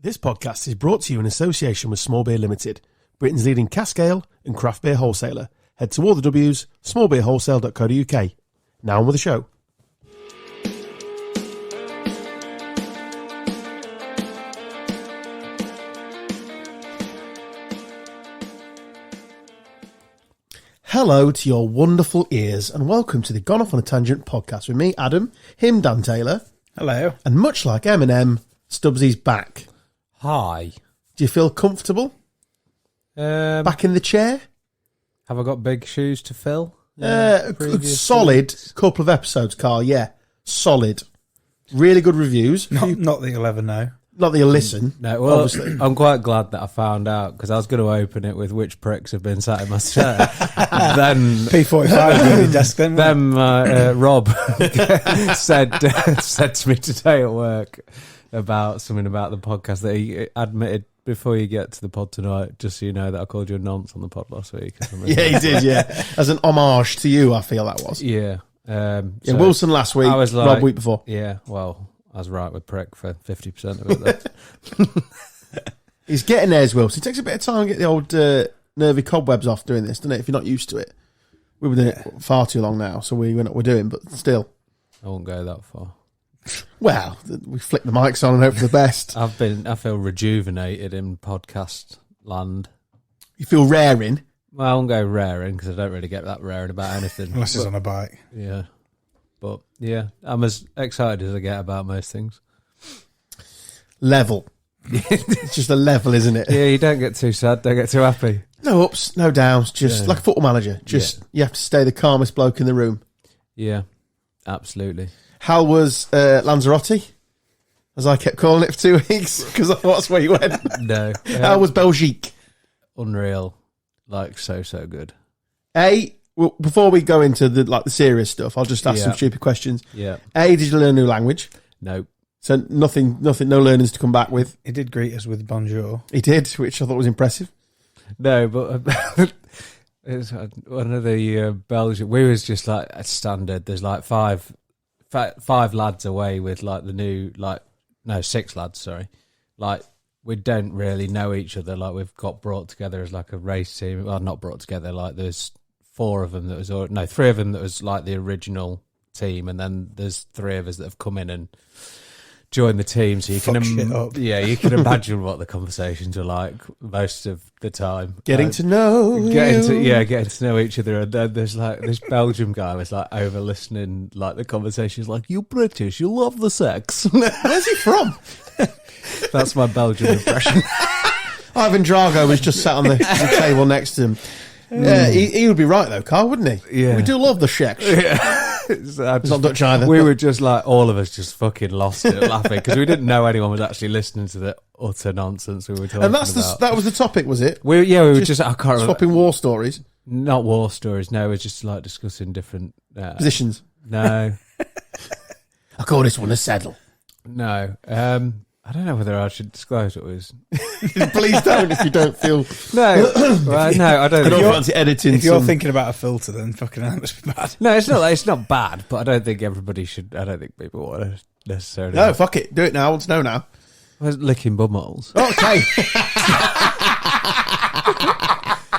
This podcast is brought to you in association with Small Beer Limited, Britain's leading cask ale and craft beer wholesaler. Head to all the W's, smallbeerwholesale.co.uk. Now on with the show. Hello to your wonderful ears and welcome to the Gone Off on a Tangent podcast with me, Adam, him, Dan Taylor. Hello. And much like Eminem, Stubbsy's back. Hi. Do you feel comfortable? Back in the chair? Have I got big shoes to fill? Solid couple of episodes, Carl, yeah. Solid. Really good reviews. Not that you'll ever know. Not that you'll listen, No, well, obviously. I'm quite glad that I found out because I was going to open it with which pricks have been sat in my chair. Then P45 on your desk then. Rob said to me today at work about something about the podcast that he admitted before you get to the pod tonight, just so you know that I called you a nonce on the pod last week. Yeah, he did, yeah. As an homage to you, I feel that was. Yeah. Yeah, Wilson last week, I was like, Rob week before. Yeah, well, I was right with prick for 50% of it there. He's getting there as Wilson. It takes a bit of time to get the old nervy cobwebs off doing this, doesn't it, if you're not used to it? We've been doing it far too long now, so we know what we're doing, but still. I won't go that far. Well, we flick the mics on and hope for the best. I feel rejuvenated in podcast land. You feel raring? Well, I won't go raring because I don't really get that raring about anything. Unless it's on a bike. Yeah. But, yeah, I'm as excited as I get about most things. Level. It's just a level, isn't it? Yeah, you don't get too sad, don't get too happy. No ups, no downs, just like a football manager. Just You have to stay the calmest bloke in the room. Yeah, absolutely. How was Lanzarote? As I kept calling it for 2 weeks, because that's where you went. No. How was Belgique? Unreal. Like, so good. Well, before we go into the serious stuff, I'll just ask some stupid questions. Yeah. Did you learn a new language? No. So nothing, no learnings to come back with. He did greet us with bonjour. He did, which I thought was impressive. No, but it's one of the Belgian. We was just like a standard. There's like five lads away with like the new 6 lads. Sorry, like we don't really know each other. Like we've got brought together as like a race team. Well, not brought together. Like there's 4 of them that was 3 of them that was like the original team, and then there's 3 of us that have come in and joined the team. So you can you can imagine what the conversations are like most of the time. Getting to know each other. And then there's like this Belgian guy was like over listening like the conversations, like, "You British, you love the sex." Where's he from? That's my Belgian impression. Ivan Drago was just sat on the table next to him. He would be right though, Carl, wouldn't he? Yeah. We do love the sex. Yeah. It's not Dutch either. We were just like, all of us just fucking lost it laughing because we didn't know anyone was actually listening to the utter nonsense we were talking and about. That was the topic, was it? We were just I can't remember. Swapping war stories. Not war stories, no, it was just like discussing different positions. No. I call this one a saddle. No. I don't know whether I should disclose what it was. Please don't if you don't feel... No, well, no, I don't. I don't fancy editing. If you're thinking about a filter, then fucking hell, it must be bad. No, it's not bad, but I don't think everybody should. I don't think people want to necessarily. No, fuck it. Do it now. I want to know now. I was licking bumholes. Okay.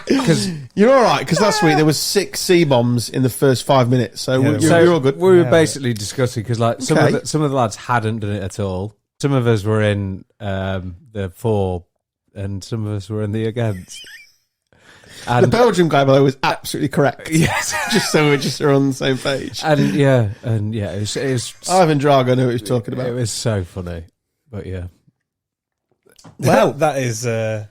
Because you're all right. Because last week there was 6 C-bombs in the first 5 minutes, so you're all good. We were basically discussing because like some of the lads hadn't done it at all. Some of us were in the for, and some of us were in the against. And the Belgian guy, by the way, was absolutely correct. Yes, just so we're on the same page. And it was Ivan Drago knew what he was talking about. It was so funny, but yeah. Well, that is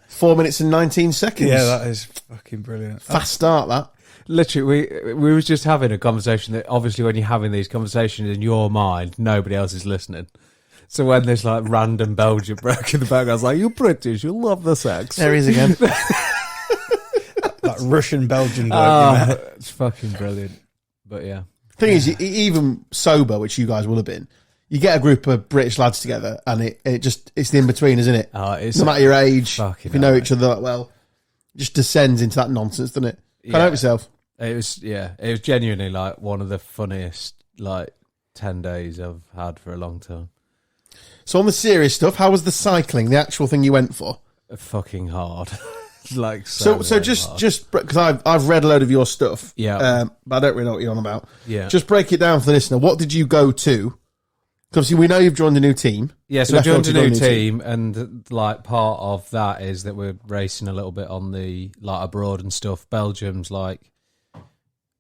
4 minutes and 19 seconds. Yeah, that is fucking brilliant. Fast start, that. Literally, we was just having a conversation that obviously when you're having these conversations in your mind, nobody else is listening. So when this like random Belgian broke in the back, I was like, "You British, you love the sex." There he is again. That Russian Belgian bloke. It's fucking brilliant. But yeah. Thing is, even sober, which you guys will have been, you get a group of British lads together and it's the in-between, isn't it? Oh, it's no matter your age, if you know each other that well, it just descends into that nonsense, doesn't it? Can't help yourself. It was genuinely like one of the funniest like 10 days I've had for a long time. So on the serious stuff, how was the cycling, the actual thing you went for? Fucking hard. Like So just because I've read a load of your stuff, Yeah. but I don't really know what you're on about. Yeah. Just break it down for the listener. What did you go to? Because obviously we know you've joined a new team. Yeah, so You I joined left a on to new join team, and like part of that is that we're racing a little bit on the like abroad and stuff. Belgium's like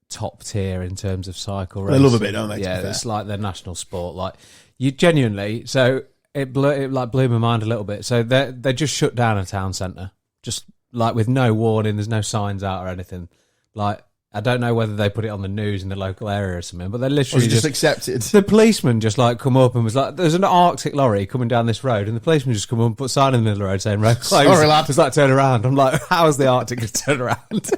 top tier in terms of cycle They racing. love a bit, don't they, to Yeah, be fair? it's like their national sport. Like you genuinely, so it blew my mind a little bit. So they just shut down a town centre, just like with no warning. There's no signs out or anything. Like I don't know whether they put it on the news in the local area or something, but they Or literally was it just accepted? the policeman just like come up and was like, "There's an Arctic lorry coming down this road," and the policeman just come up and put a sign in the middle of the road saying "road closed." Sorry, lad. It was like turn around. I'm like, how is the Arctic to turn around?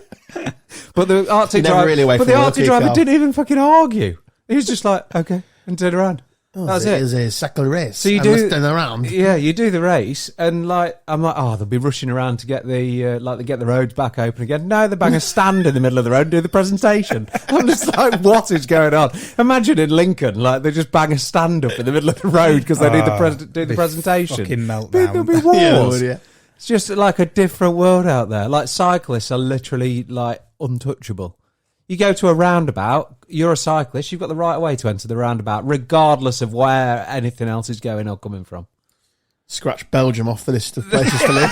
But the Arctic Never driver, really away but from the work, Arctic you, driver Carl. didn't even fucking argue. He was just like, okay, and turn around. That's it. It's a cycle race. So you I do- must turn around. Yeah, you do the race, and like I'm like, oh, they'll be rushing around to get the they get the roads back open again. No, they bang a stand in the middle of the road and do the presentation. I'm just like, what is going on? Imagine in Lincoln, like they just bang a stand up in the middle of the road because they do the presentation. Fucking meltdown. There'll be wars. Yeah, would you? It's just like a different world out there. Like cyclists are literally like untouchable. You go to a roundabout, you're a cyclist, you've got the right way to enter the roundabout, regardless of where anything else is going or coming from. Scratch Belgium off the list of places to live.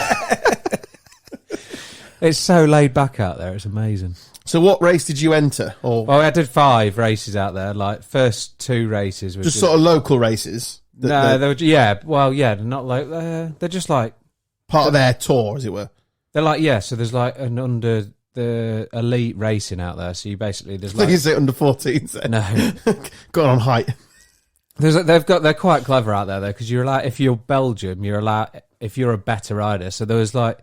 It's so laid back out there, it's amazing. So what race did you enter? Or Well, I did 5 races out there, like first 2 races were just sort of local races? they were, they're not like, they're just like, part of their tour, as it were. they're like, yeah, so there's like an under the elite racing out there, so you basically, there's Like you like, say under 14s then. no. Going on height. They're quite clever out there though, because you're allowed, if you're Belgium, you're allowed, if you're a better rider. So there was like,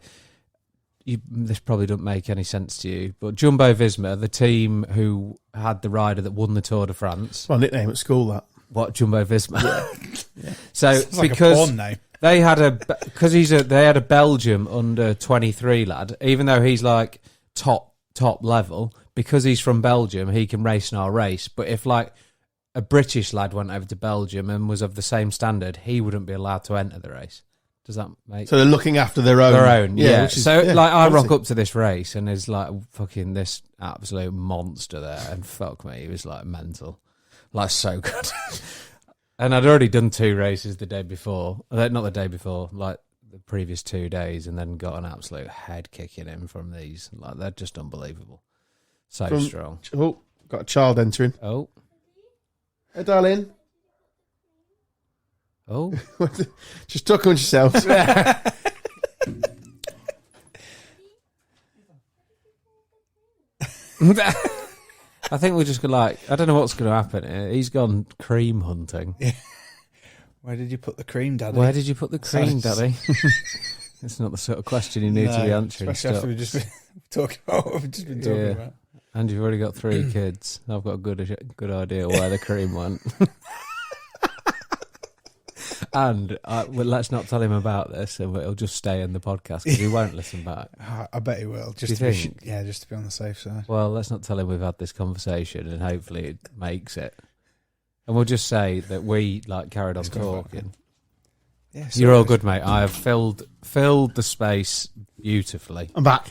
this probably doesn't make any sense to you, but Jumbo Visma, the team who had the rider that won the Tour de France, My nickname at school, that. what Jumbo Visma? So It's like a because porn name. they had they had a Belgium under 23 lad, even though he's like top level, because he's from Belgium, he can race in our race. But if like a British lad went over to Belgium and was of the same standard, he wouldn't be allowed to enter the race. Does that make So they're looking after their own. yeah. which is- So yeah, like I rock obviously. up to this race and there's like fucking this absolute monster there, and fuck me, he was like mental, like so good. And I'd already done 2 races the day before, not the day before, like the previous 2 days, and then got an absolute head kicking in from these. Like they're just unbelievable, so From- strong. Oh, got a child entering. Oh, Hey, darling. oh, Just talk amongst yourselves. I think we're just gonna like, I don't know what's gonna happen here. He's gone cream hunting. Where did you put the cream, Daddy? Where did you put the cream, Sorry. Daddy? It's not the sort of question you need to be answering. Especially after Stop. we've just been talking about what we've just been talking Yeah. about. And you've already got 3 kids. I've got a good idea where the cream went. And well, let's not tell him about this, and it'll just stay in the podcast because he won't listen back. I bet he will. Just you to be, think? just to be on the safe side. Well, let's not tell him we've had this conversation, and hopefully it makes it. And we'll just say that we like carried on It's gone back, talking. Yeah, You're all good, mate. I have filled the space beautifully. I'm back.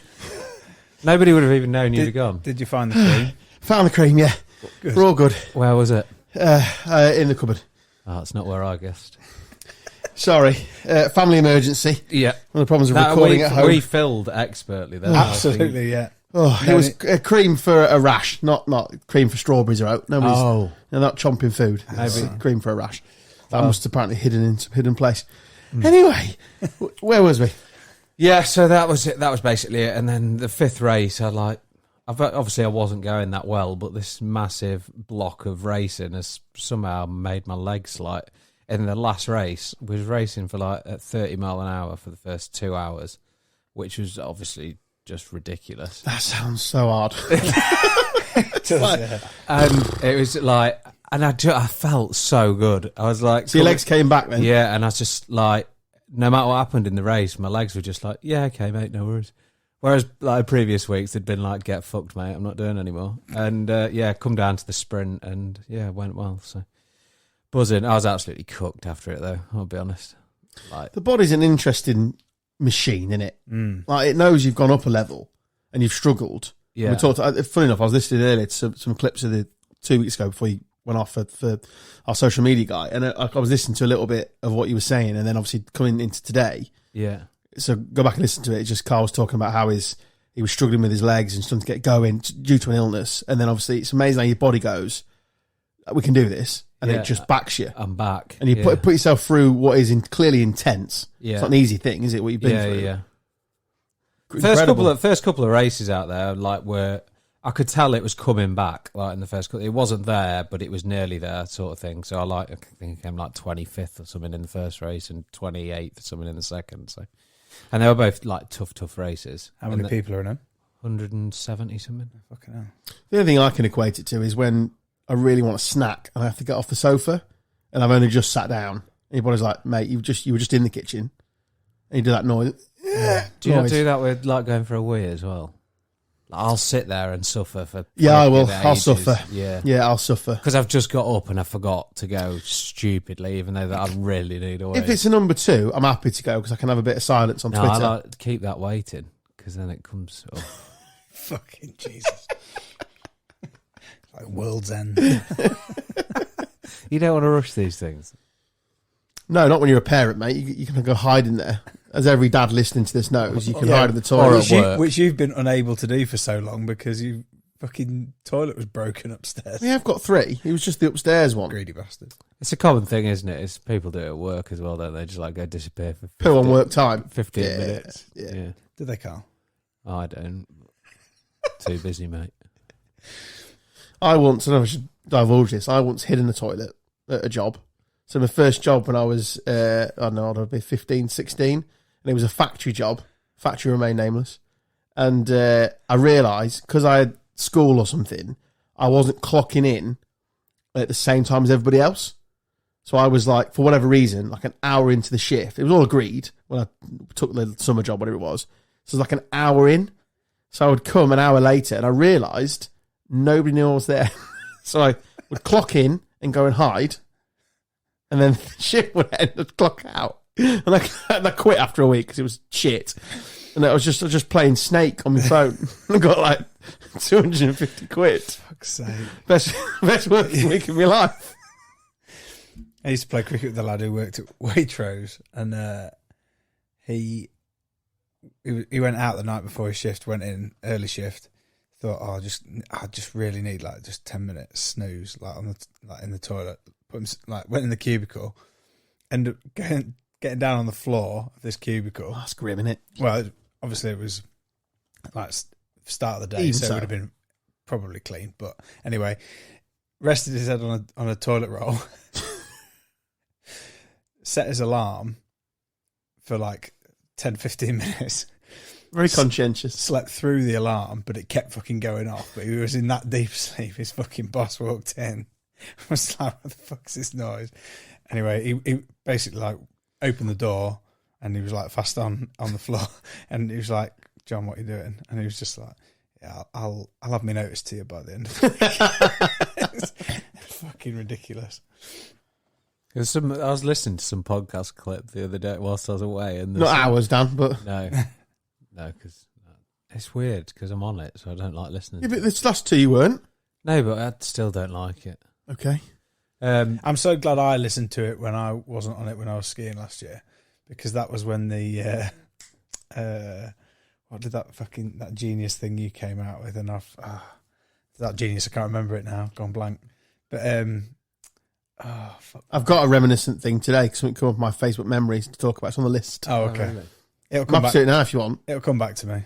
Nobody would have even known you'd have gone. Did you find the cream? Found the cream, yeah. Good. We're all good. Where was it? In the cupboard. Oh, it's not where I guessed. Sorry. Family emergency. Yeah. One of the problems of recording at home. We filled expertly there. Absolutely, yeah. Oh, it No, was cream for a rash, not cream for strawberries are out. Nobody's Oh, they're not chomping food. It's Maybe. cream for a rash. That must have apparently hidden in some hidden place. Anyway, where was we? yeah. So that was it. That was basically it. And then the 5th race, obviously I wasn't going that well, but this massive block of racing has somehow made my legs like. In the last race, was racing for like at 30 mile an hour for the first 2 hours, which was obviously just ridiculous. That sounds so hard. Yeah. And it was like, and I felt so good. I was like, So your legs came back then? yeah, and I was just like, no matter what happened in the race, my legs were just like, yeah, okay, mate, no worries. Whereas like previous weeks, they'd been like, get fucked, mate, I'm not doing anymore. And yeah, come down to the sprint, and yeah, it went well. So, buzzing. I was absolutely cooked after it, though. I'll be honest. Like, The body's an interesting machine, isn't it? Mm. Like, it knows you've gone up a level and you've struggled. yeah, We talked. Funny enough, I was listening earlier to some clips of the 2 weeks ago before you went off for our social media guy, and I was listening to a little bit of what you were saying, and then obviously coming into today. yeah, So go back and listen to it. It's just Carl was talking about how he was struggling with his legs and starting to get going due to an illness, and then obviously it's amazing how your body goes, we can do this, and Yeah. it just backs you, I'm back. and you put yourself through what is clearly intense. Yeah. It's not an easy thing, is it? What you've been through. Yeah. Incredible. First couple of races out there, like, were I could tell it was coming back. Like in the first couple, it wasn't there, but it was nearly there, sort of thing. So I think I came like 25th or something in the first race and 28th or something in the second. So, and they were both like tough races. How many people are in them? 170 something. Fucking hell. The only thing I can equate it to is when I really want a snack and I have to get off the sofa, and I've only just sat down. And your body's like, mate, you were just in the kitchen, and you do that noise. Do you not noise. do that with like going for a wee as well? Like, I'll sit there and suffer for. Yeah, I will. fucking I'll ages. suffer. Yeah. Yeah, I'll suffer. Because I've just got up and I forgot to go stupidly, even though that I really need a wee. If it's a number 2, I'm happy to go because I can have a bit of silence on No, Twitter. I like to keep that waiting because then it comes. Oh. Fucking Jesus. Like world's end. You don't want to rush these things. No, not when you're a parent, mate. You can go hide in there. As every dad listening to this knows, you can Yeah. hide in the Or toilet. at work. Which you've been unable to do for so long because you fucking toilet was broken upstairs. We have got 3. It was just the upstairs one. Greedy bastard. It's a common thing, isn't it? It's people do it at work as well, don't they? Just like go disappear for Poo on work time. 15 Yeah, minutes. yeah. Did they, Carl? I don't. Too busy, mate. I once, and I should divulge this, I once hid in the toilet at a job. So my first job when I was, I don't know, I'd be 15, 16, and it was a factory job. Factory remain nameless. And I realised, because I had school or something, I wasn't clocking in at the same time as everybody else. So I was like, for whatever reason, like an hour into the shift. It was all agreed when I took the summer job, whatever it was. So it was like an hour in. So I would come an hour later, and I realised nobody knew I was there. So I would clock in and go and hide. And then the shift would end and clock out. And I quit after a week because it was shit. And I was just playing Snake on my phone. I got like 250 quid. Fuck's sake. Best working week of my life. I used to play cricket with the lad who worked at Waitrose, and he went out the night before his shift, went in early shift. Thought, I just really need like just 10 minutes snooze, like in the toilet. Went in the cubicle, ended up getting down on the floor of this cubicle. Oh, that's grim, isn't it? Well, obviously it was like start of the day, Even so so. it would have been probably clean. But anyway, rested his head on a toilet roll, set his alarm for like 10, 15 minutes. Very conscientious. Slept through the alarm, but it kept fucking going off. But he was in that deep sleep. His fucking boss walked in. I was like, what the fuck's this noise? Anyway, he basically like opened the door and he was like fast on the floor. And he was like, John, what are you doing? And he was just like, yeah, I'll have my notice to you by the end of the It's fucking ridiculous. I was listening to some podcast clip the other day whilst I was away, and Not hours, Dan, but No, because it's weird because I'm on it, so I don't like listening. yeah, to but it. this last 2 you weren't. No, but I still don't like it. Okay. I'm so glad I listened to it when I wasn't on it when I was skiing last year, because that was when the what did that genius thing you came out with, and that genius, I can't remember it now, gone blank. But fuck. I've got a reminiscent thing today because something come up my Facebook memories to talk about. It's on the list. Oh, okay. really? It'll I'm come happy back. to do it now if you want. It'll come back to me.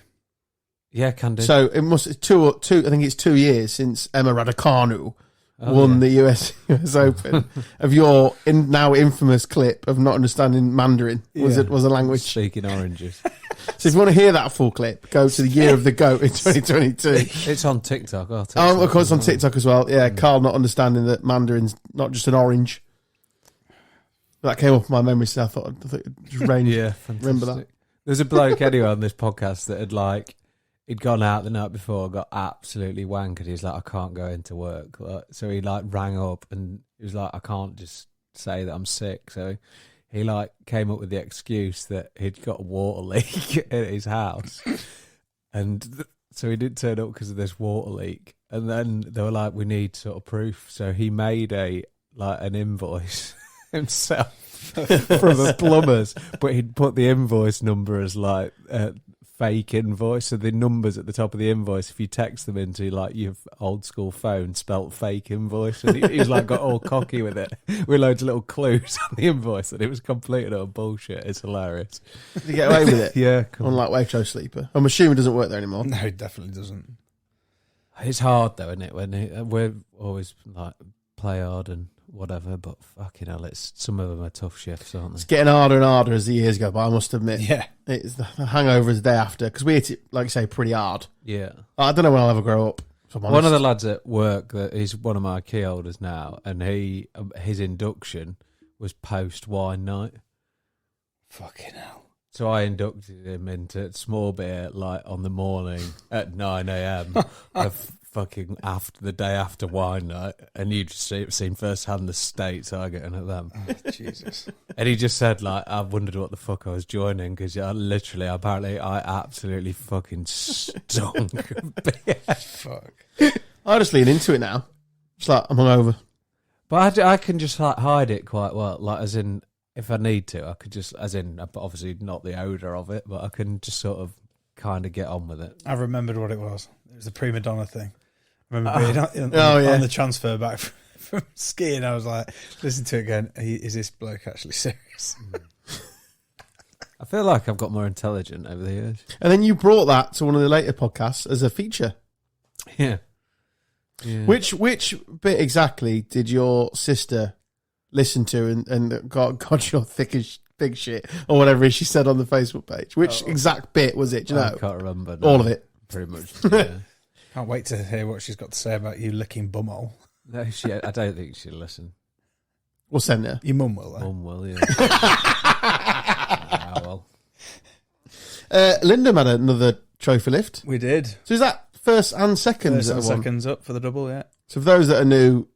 Yeah, can do. So it must it's two. I think it's 2 years since Emma Raducanu won the US Open. Of your now infamous clip of not understanding Mandarin was a language. Speaking oranges. So if you want to hear that full clip, go to the Year of the Goat in 2022. It's on TikTok. Oh, of course, on TikTok as well. Yeah, Carl not understanding that Mandarin's not just an orange. That came up in my memory, so I thought it just rained. Yeah, fantastic. Remember that? There's a bloke anyway on this podcast that he'd gone out the night before, got absolutely wankered. He's like, I can't go into work. So he rang up and he was like, I can't just say that I'm sick. So he like came up with the excuse that he'd got a water leak at his house, and so he didn't turn up because of this water leak. And then they were like, "We need sort of proof." So he made an invoice himself from the plumbers, but he'd put the invoice number as like fake invoice. So the numbers at the top of the invoice, if you text them into like your old school phone, spelt fake invoice. And he's like got all cocky with it, with loads of little clues on the invoice, and it was complete and utter bullshit. It's hilarious. Did he get away with it? Yeah, cool. Unlike Waitrose Sleeper. I'm assuming it doesn't work there anymore. No, it definitely doesn't. It's hard though, isn't it? When we're always like play hard and whatever, but fucking hell, some of them are tough shifts, aren't they? It's getting harder and harder as the years go by, I must admit. Yeah. It's the hangover is the day after, because we hit it, like you say, pretty hard. Yeah. I don't know when I'll ever grow up. If I'm honest. One of the lads at work that is one of my key holders now, and his induction was post wine night. Fucking hell. So I inducted him into small beer like on the morning at 9 a.m. of fucking after the day after wine night, and you just seen firsthand the states I get in at them. Oh, Jesus. And he just said like, I wondered what the fuck I was joining, because I absolutely fucking stunk of beer. Fuck. I just lean into it now. It's like, I'm hungover. But I can just like hide it quite well, like as in if I need to, I could just, as in obviously not the odour of it, but I can just sort of kind of get on with it. I remembered what it was. It was the prima donna thing. I remember being on the transfer back from skiing. I was like, listen to it again. Is this bloke actually serious? I feel like I've got more intelligent over the years. And then you brought that to one of the later podcasts as a feature. Yeah. Which bit exactly did your sister listen to and got your thick as big shit or whatever it is she said on the Facebook page? Which exact bit was it? Do you know? I can't remember. No. All of it. Pretty much. Yeah. Can't wait to hear what she's got to say about you licking bumhole. No, I don't think she'll listen. We'll send her. Your mum will, though. Mum will, yeah. Well. Lyndon had another trophy lift. We did. So is that first and second? First and seconds up for the double, yeah. So for those that are new,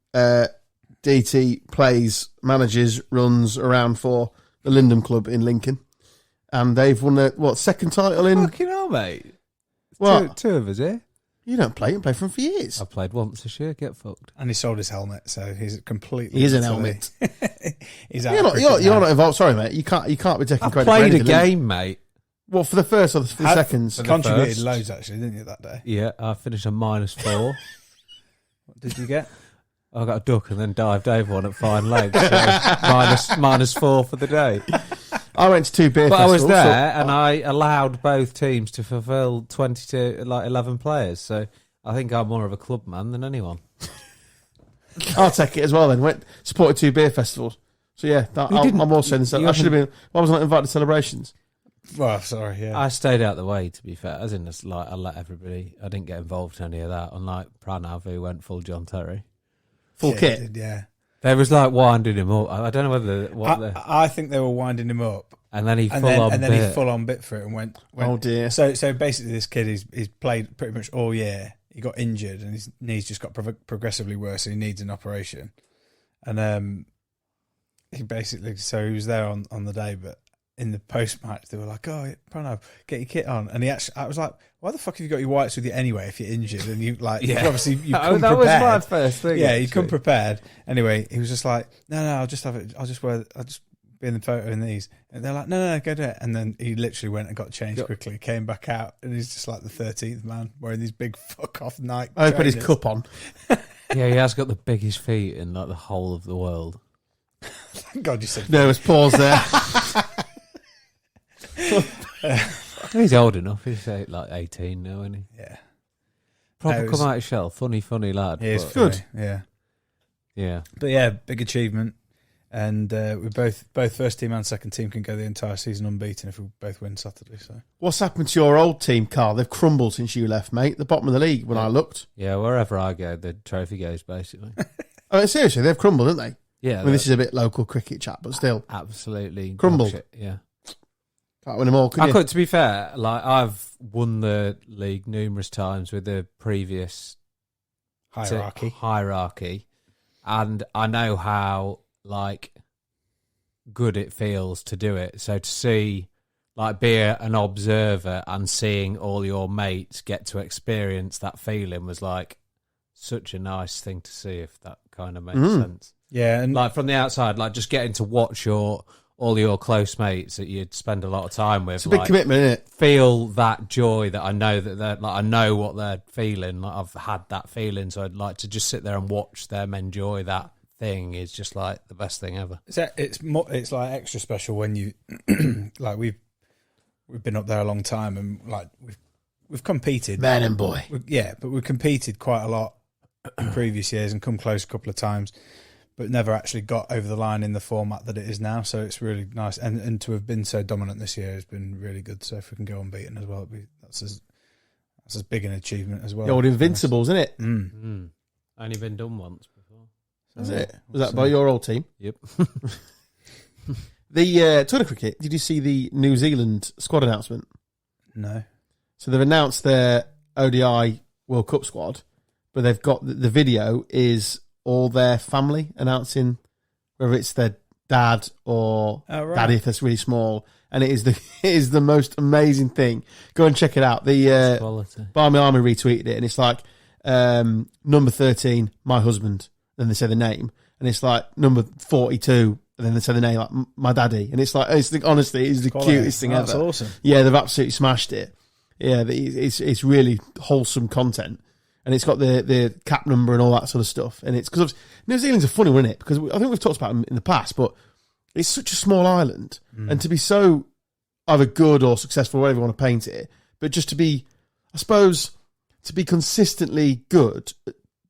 DT plays, manages, runs around for the Lyndon Club in Lincoln. And they've won the, second title in... Fucking hell, mate. What? Two of us here. You don't play. You haven't played for him for years. I played once this year. Get fucked. And he sold his helmet, so he's completely... He is an helmet. He's out. You're not involved. Sorry, mate. You can't be taking I credit played for a anything. game, mate. Well, for the first or for the seconds? Contributed first. loads, actually, didn't you, that day? Yeah, I finished on -4. What did you get? I got a duck and then dived over one at fine legs. So -4 for the day. I went to 2 beer But I was festivals. there and I allowed both teams to fulfil 11 players. So I think I'm more of a club man than anyone. I'll take it as well then. Supported 2 beer festivals. So yeah, I'm also in the... I should have been... Why wasn't I invited to celebrations? Well, sorry, yeah. I stayed out the way, to be fair. As in, like, I let everybody... I didn't get involved in any of that. Unlike Pranav, who went full John Terry. Full kit? Did, yeah. They was like winding him up. I don't know whether... I think they were winding him up. And then he and full then he full on bit for it and went... Oh, dear. So basically this kid, he's played pretty much all year. He got injured and his knees just got progressively worse and he needs an operation. And he basically... So he was there on the day, but in the post-match, they were like, oh, Pranav, get your kit on. And I was like, why the fuck have you got your whites with you anyway if you're injured? And you like, yeah. obviously you come that prepared. was my first thing. Yeah, you come prepared. Anyway, he was just like, no, I'll just be in the photo in these. And they're like, no, go do it. And then he literally went and got changed quickly, came back out, and he's just like the 13th man wearing these big fuck off Nike. I put his cup on. Yeah, he has got the biggest feet in like the whole of the world. Thank God you said There was pause there. He's old enough. He's like 18 now, isn't he? Yeah. Proper come out of shell. Funny lad. He is good. Funny, yeah. Yeah. But yeah, big achievement. And we both first team and second team can go the entire season unbeaten if we both win Saturday. So What's happened to your old team, Carl? They've crumbled since you left, mate. The bottom of the league when I looked. Yeah, wherever I go, the trophy goes, basically. I mean, seriously, they've crumbled, haven't they? Yeah. I mean, this is a bit local cricket chat, but still. Absolutely. Crumbled. Bullshit, yeah. Can't win them all, could you? To be fair, like I've won the league numerous times with the previous hierarchy. And I know how, like, good it feels to do it. So to see, like, be an observer and seeing all your mates get to experience that feeling was like such a nice thing to see, if that kind of makes sense. Yeah, and Like from the outside, like just getting to watch all your close mates that you'd spend a lot of time with. It's a big commitment, isn't it? Feel that joy that I know that they're like, I know what they're feeling. Like I've had that feeling, so I'd like to just sit there and watch them enjoy that thing. Is just like the best thing ever. it's like extra special when you like we've been up there a long time, and like we've competed, Man and boy. but we've competed quite a lot in previous years and come close a couple of times, but never actually got over the line in the format that it is now. So it's really nice, and to have been so dominant this year has been really good. So if we can go unbeaten as well, that's as big an achievement as well. The old Invincibles, isn't it? Only been done once before. Is it? Was that by your old team? Yep. The Twitter cricket, did you see the New Zealand squad announcement? No. So they've announced their ODI World Cup squad, but they've got the video is all their family announcing, whether it's their dad or daddy if that's really small, and it is the most amazing thing. Go and check it out. The Barmy Army retweeted it, and it's like number 13, my husband. Then they say the name, and it's like number 42. And then they say the name, like my daddy, and it's like honestly, it's the cutest thing ever. That's awesome. Yeah, they've absolutely smashed it. Yeah, it's really wholesome content, and it's got the cap number and all that sort of stuff. And it's because New Zealand's a funny one, isn't it? Because I think we've talked about them in the past, but it's such a small island, and to be so either good or successful, whatever you want to paint it, but just to be, I suppose, to be consistently good.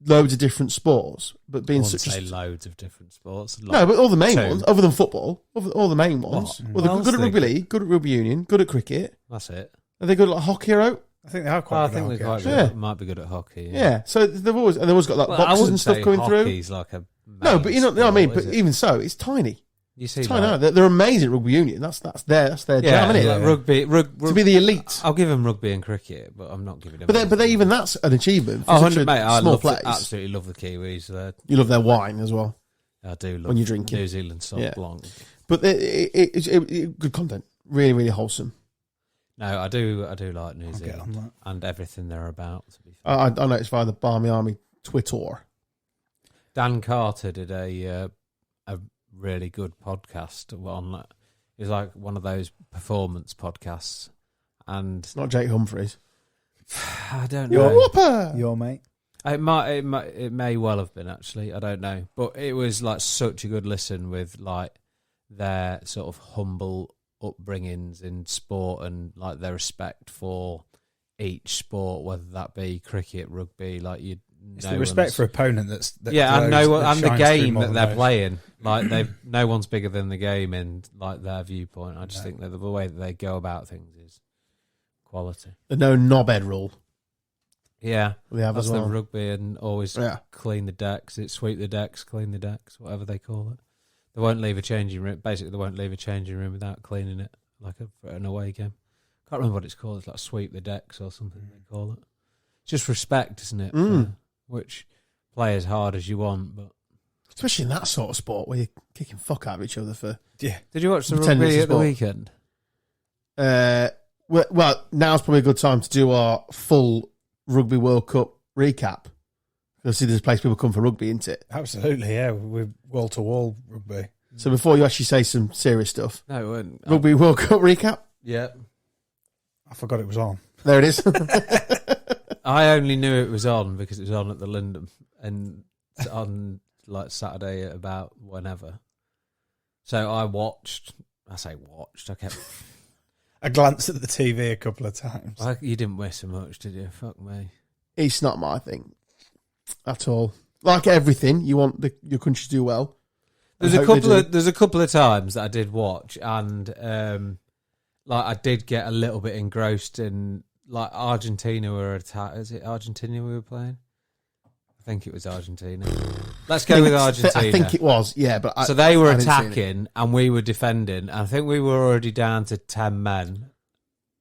Loads of different sports, but being such loads of different sports. Like no, but all the main ones, other than football, all the main ones. Well, they're good at rugby league, good at rugby union, good at cricket. That's it. Are they good at like hockey, or I think they are quite. I think they're quite good. Yeah. Might be good at hockey. Yeah. So they've always got like boxes and stuff coming through. Hockey's like a no, but you know what I mean. But it? even so, it's tiny. You see, it's tiny. They're amazing at rugby union. That's their jam, isn't it? Like rugby, to be the elite. I'll give them rugby and cricket, but I'm not giving them. But they even that's an achievement. For such a mate, I small place. Absolutely love the Kiwis. You love their wine as well. I do love when you drink New Zealand Sauv Blanc. But it's good content. Really, really wholesome. No, I do like New Zealand and everything they're about. To be fair. I noticed via the Barmy Army Twitter. Dan Carter did a really good podcast on it. It's like one of those performance podcasts, and not Jake Humphries. I don't know. Your mate. It may well have been, actually. I don't know, but it was like such a good listen with like their sort of humble upbringings in sport and like their respect for each sport, whether that be cricket, rugby. Like it's the respect for opponent and the game that they're playing. Like no one's bigger than the game in like their viewpoint. I just think that the way that they go about things is quality. The no knobhead rule. Yeah, that's as well. The rugby and always clean the decks. It's sweep the decks, clean the decks, whatever they call it. They won't leave a changing room. Basically, they won't leave a changing room without cleaning it, like an away game. Can't remember what it's called. It's like sweep the decks or something they call it. It's just respect, isn't it? Which play as hard as you want, but especially in that sort of sport where you're kicking fuck out of each other for. Yeah. Did you watch the rugby at the weekend? Well, now's probably a good time to do our full Rugby World Cup recap. Because see, there's a place people come for rugby, isn't it? Absolutely, yeah. We're wall to wall rugby. So before you actually say some serious stuff, no, it wouldn't. Rugby World Cup recap. Yeah, I forgot it was on. There it is. I only knew it was on because it was on at the Lindham and on like Saturday at about whenever. So I watched. I kept. I glanced at the TV a couple of times. You didn't miss so much, did you? Fuck me. It's not my thing at all. Like everything, you want your country to do well. There's a couple of times that I did watch, and like I did get a little bit engrossed in like Argentina were attack. Is it Argentina we were playing? I think it was Argentina. Let's go with Argentina. I think it was, yeah. But so they were attacking and we were defending. I think we were already down to 10 men.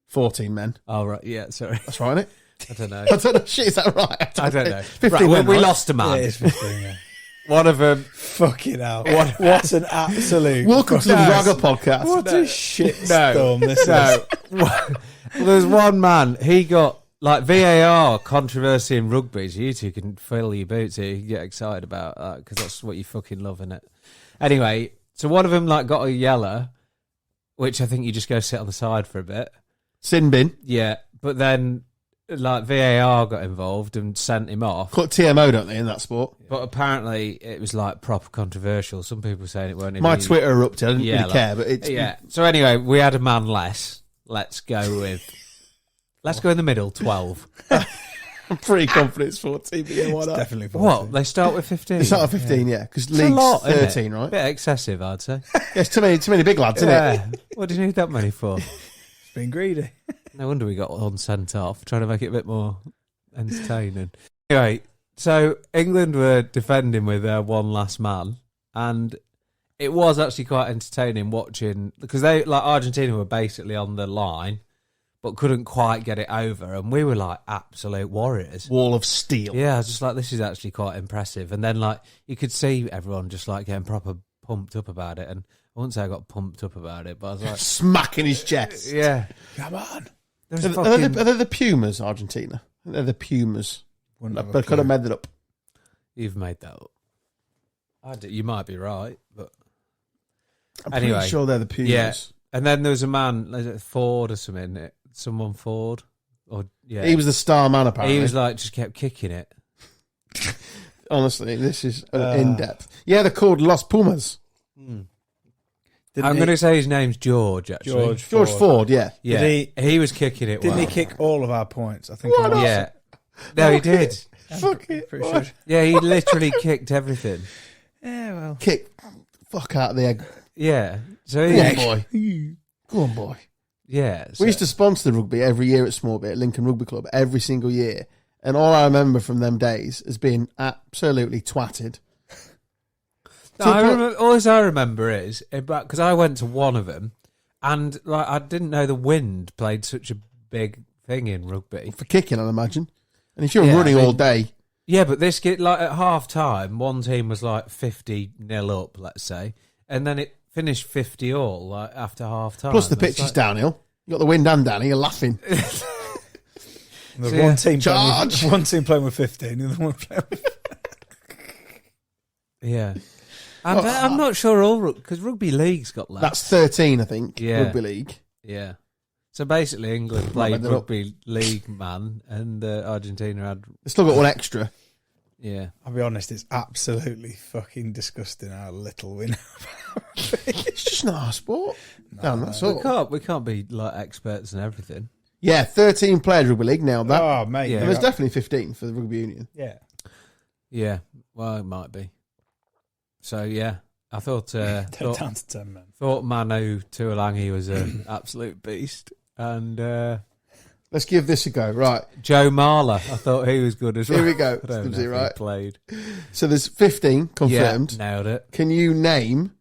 14 men. Oh, right. Yeah, sorry. That's right, isn't it? I don't know. I don't know. Shit, is that right? I don't know. 15 right, men, we right? lost a man. Yeah, it's 15, yeah. one of them. Fucking hell. What an absolute... Welcome to the Ragga podcast. What a shit storm this is. Well, there's one man, he got, like, VAR controversy in rugby, so you two can fill your boots here, you can get excited about that, because that's what you fucking love, innit? Anyway, so one of them, like, got a yeller, which I think you just go sit on the side for a bit. Sin bin. Yeah, but then, like, VAR got involved and sent him off. Call it TMO, don't they, in that sport? But apparently it was, like, proper controversial. Some people saying it weren't. My Twitter erupted. I didn't really care, but it's... Yeah. So anyway, we had a man less. Let's go in the middle, 12. I'm pretty confident it's 14, but yeah, why not? Definitely 14. What? They start with 15? It's not a 15, yeah, because It's a league's lot, isn't it? 13, right? A bit excessive, I'd say. Yeah, it's too many big lads, isn't it? Yeah. What do you need that many for? It's been greedy. No wonder we got one sent off, trying to make it a bit more entertaining. Anyway, so England were defending with one last man, and it was actually quite entertaining watching, because they, like, Argentina were basically on the line, but couldn't quite get it over, and we were like absolute warriors. Wall of steel. Yeah, I was just like, this is actually quite impressive. And then, like, you could see everyone just like getting proper pumped up about it, and I wouldn't say I got pumped up about it, but I was like, Smacking his chest. yeah. Come on. There's Are they the Pumas, Argentina? They're the Pumas. But I could have made it up. You've made that up. You might be right, but I'm Anyway, pretty sure they're the Pumas. yeah. And then there was a man, is it Ford or something? Someone Ford, or yeah, He was the star man, apparently. He was like just kept kicking it. Honestly, this is in-depth. Yeah, they're called Los Pumas. I'm going to say his name's George. Actually, George Ford, yeah. Yeah, Did he was kicking it. Didn't well. he kick all of our points? I think. Why not? Yeah, no, he did. Fuck it. Pretty sure. Yeah, he literally kicked everything. Yeah, well. Kick fuck out of the egg. Yeah, so Go he, on, boy. Go on, boy. yeah, We used to sponsor the rugby every year at Smallbit, Lincoln Rugby Club, every single year. And all I remember from them days is being absolutely twatted. all I remember is because I went to one of them, and like I didn't know the wind played such a big thing in rugby. For kicking, I'd imagine. And if you're Yeah, running I mean- all day, Yeah, but this get like at half time, one team was like 50-0 up, let's say, and then it finished 50-all like after half time. plus the pitch is downhill. You got the wind and down, you're laughing. There's Yeah. one team playing with 15, the other one playing with... Yeah, I'm not sure all because rugby league's got less. That's 13, I think, Yeah. rugby league. Yeah. So basically, England played made that up. rugby league, man, and Argentina had. They still got one extra. Yeah. I'll be honest, it's absolutely fucking disgusting how little we know about rugby. It's just not our sport. Damn, that's all. We can't be like experts in everything. Yeah, 13 players rugby league now. That Oh, mate. Yeah. and there's definitely 15 for the rugby union. Yeah. Yeah. Well, it might be. So yeah, I thought They're down to 10 men. thought Manu Tuolangi was an absolute beast, and Let's give this a go. Right, Joe Marler, I thought he was good as well. here we go. I don't Gives know it if right. he played. So there's 15 confirmed. Yeah, nailed it. Can you name,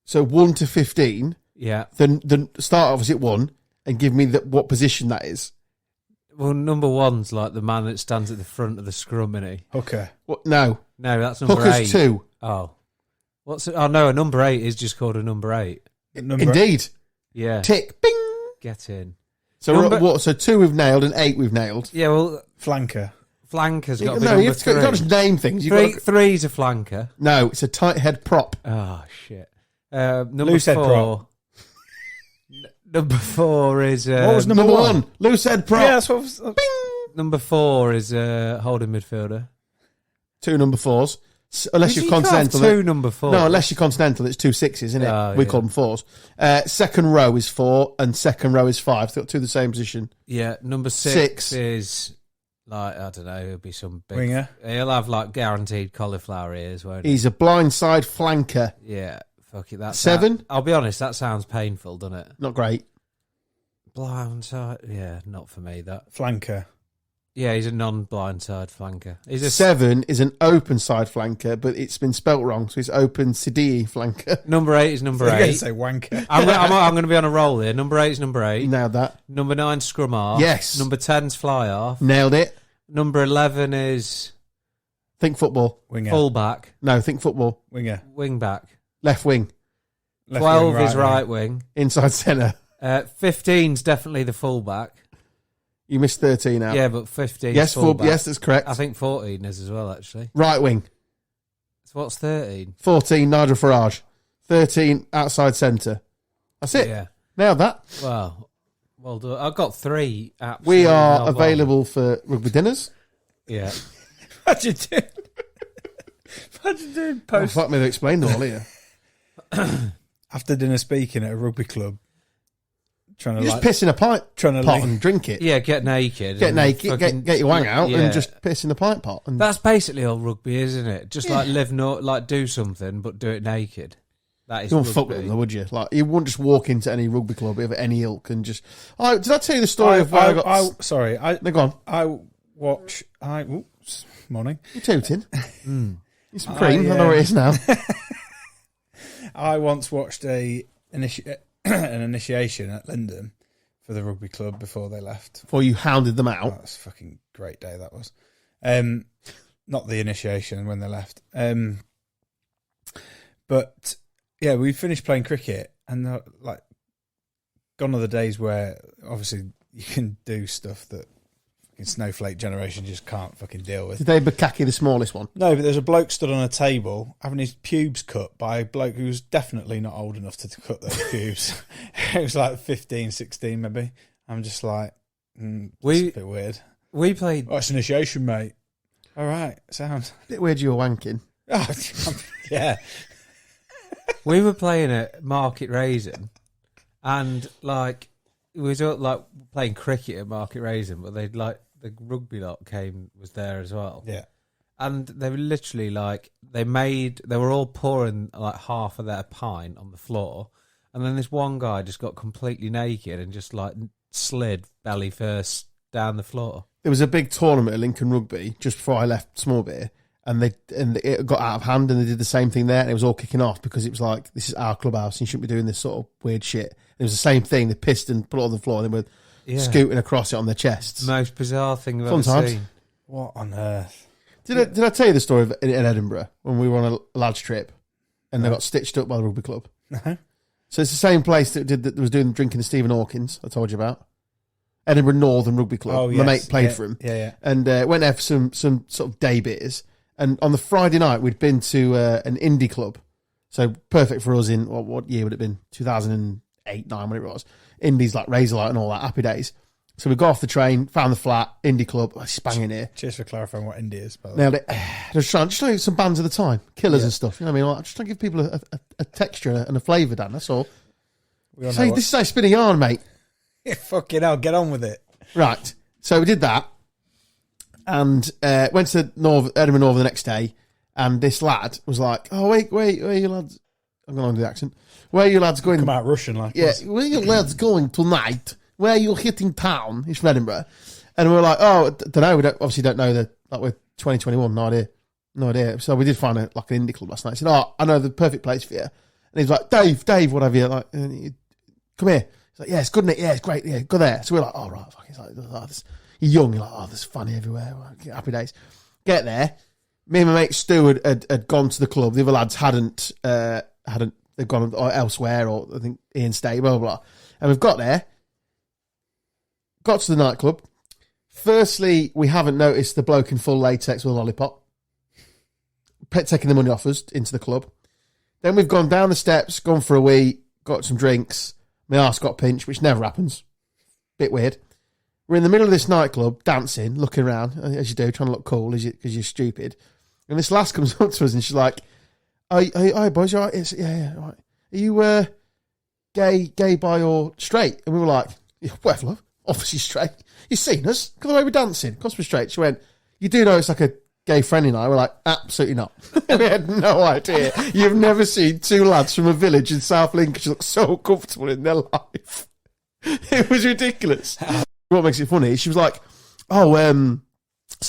so 1 to 15, Yeah. the start obviously at 1, and give me what position that is? Well, number one's like the man that stands at the front of the scrum, isn't he? Hooker. What? No. No, that's number Hooker's 8. 2. Oh. What's it? Oh, no, a number 8 is just called a number 8. Indeed. Yeah. Tick. Bing. Get in. So Number- what? So 2 we've nailed and 8 we've nailed. Yeah, well, Flanker. flanker's got to be No, number you 3. can't just name things. Three's a flanker. No, it's a tight head prop. Oh, shit. Number Loose head 4. prop. Number 4 is... What was Number 1, loose head prop. Yeah, that's what was... Number 4 is holding midfielder. 2 number 4s. Unless you're You can't have continental. 2 number 4. No, unless you're continental, it's 2 6s, isn't it? Oh, We yeah. call them 4s. Second row is 4 and second row is 5. They've got 2 the same position. Yeah, number 6 Six. is... Like, I don't know, it'll be some big... Winger. He'll have, like, guaranteed cauliflower ears, won't he? He's a blindside flanker. Yeah, fuck it. That's 7? I'll be honest, that sounds painful, doesn't it? Not great. Blindside... Yeah, not for me, that. Flanker. Yeah, he's a non-blindside flanker. He's a 7 is an open side flanker, but it's been spelt wrong, so it's open Sidii flanker. Number 8 is number I'm going to 8. say wanker. I'm going to be on a roll here. Number 8 is number 8. Nailed that. Number 9 scrum half. Yes. Number 10's fly half. Nailed it. Number 11 is Think football. Winger. Full back. No, think football. Winger. Wing back. Left wing. Left 12 wing, is right wing. Inside centre. 15's definitely the full back. You missed 13 out. Yeah, but 15 Yes, full back. yes, that's correct. I think 14 is as well, actually. Right wing. So what's 13? 14, Nigel Farage. 13, outside centre. That's it. Yeah. Nailed that. Well done. I've got 3 apps. We are available for rugby dinners. Yeah. Imagine doing Oh, post fuck me, they explained it all here. after dinner speaking at a rugby club. Trying to You just piss in a pint pot and drink it. Yeah, get naked. Get and naked, fucking- get your wang out yeah. and just piss in the pint pot. And That's basically all rugby, isn't it? Just like like do something, but do it naked. That is you wouldn't fuck with rugby. them, though, would you? Like, you wouldn't just walk into any rugby club of any ilk and just... Oh, did I tell you the story of where I got... Sorry, No, go on. I watch. Oops, morning. You're tooting. It's some cream. I know where it is now. I once watched an initiation at Linden for the rugby club before they left. Before you hounded them Oh, out. that's a fucking great day that was. Not the initiation when they left. But yeah, we finished playing cricket, and like, gone are the days where obviously you can do stuff that fucking Snowflake generation just can't fucking deal with. Did they Bukaki the smallest one? No, but there's a bloke stood on a table having his pubes cut by a bloke who was definitely not old enough to cut those pubes. It was like 15, 16 maybe. I'm just like, it's a bit weird. We played... Oh, it's initiation, mate. All right, sounds... Bit weird you were wanking. Oh, yeah. We were playing at Market Raisin, and like we was all, like playing cricket at Market Raisin, but they'd like the rugby lot was there as well. Yeah. And they were literally like they were all pouring like half of their pint on the floor, and then this one guy just got completely naked and just like slid belly first down the floor. There was a big tournament at Lincoln Rugby just before I left Small Beer, and it got out of hand, and they did the same thing there, and it was all kicking off because it was like, this is our clubhouse, and you shouldn't be doing this sort of weird shit. It was the same thing. They pissed and put it on the floor, and they were scooting across it on their chests. Most bizarre thing I've Sometimes. ever seen. What on earth? Did I tell you the story of in Edinburgh when we were on a lads trip, and they got stitched up by the rugby club? No. So it's the same place that was doing drinking the Stephen Hawkins I told you about. Edinburgh Northern Rugby Club. Oh, yes. My mate played Yeah, for him. Yeah. And went there for some sort of day beers. And on the Friday night, we'd been to an indie club. So perfect for us in, what year would it have been? 2008, 9, whatever it was. Indies like Razorlight and all that, happy days. So we got off the train, found the flat, indie club. Oh, it's banging here. Cheers for clarifying what indie is, by the way. Nailed it. Just trying to get some bands of the time, killers and stuff. You know what I mean? Like, just trying to give people a texture and a flavour, Dan. That's all. This This is how spinning yarn, mate. fucking hell, get on with it. Right. So we did that and went to Edinburgh North the next day, and this lad was like, oh, wait, where are you lads? I'm going on to the accent. Where are you lads going? Come out Russian like Yeah, this. where are you lads going tonight? Where are you hitting town? He's from Edinburgh. And we were like, oh, don't know. We obviously don't know that. Like, we're 2021, no idea. So we did find an indie club last night. He said, oh, I know the perfect place for you. And he's like, Dave, what have you? Like, come here. He's like, yeah, it's good, isn't it? Yeah, it's great. Yeah, go there. So we're like, oh, right. Fuck. He's like, oh, you're young. You're like, oh, there's funny everywhere. Happy days. Get there. Me and my mate Stu had gone to the club. The other lads hadn't. They've gone elsewhere, or I think Ian stayed, blah, blah, blah. And we've got there. Got to the nightclub. Firstly, we haven't noticed the bloke in full latex with a lollipop taking the money off us into the club. Then we've gone down the steps, gone for a wee, got some drinks. My arse got pinched, which never happens. Bit weird. We're in the middle of this nightclub, dancing, looking around, as you do, trying to look cool because you're stupid. And this lass comes up to us and she's like, "Hi, boys, you all right? Yeah, all right. Are you gay, bi, or straight?" And we were like, "Yeah, whatever, love. Obviously straight. You've seen us. Look at the way we're dancing. Of course we're straight." She went, "You do know it's like a gay friendly night?" We're like, "Absolutely not." We had no idea. You've never seen two lads from a village in South Lincolnshire look so comfortable in their life. It was ridiculous. What makes it funny, she was like, so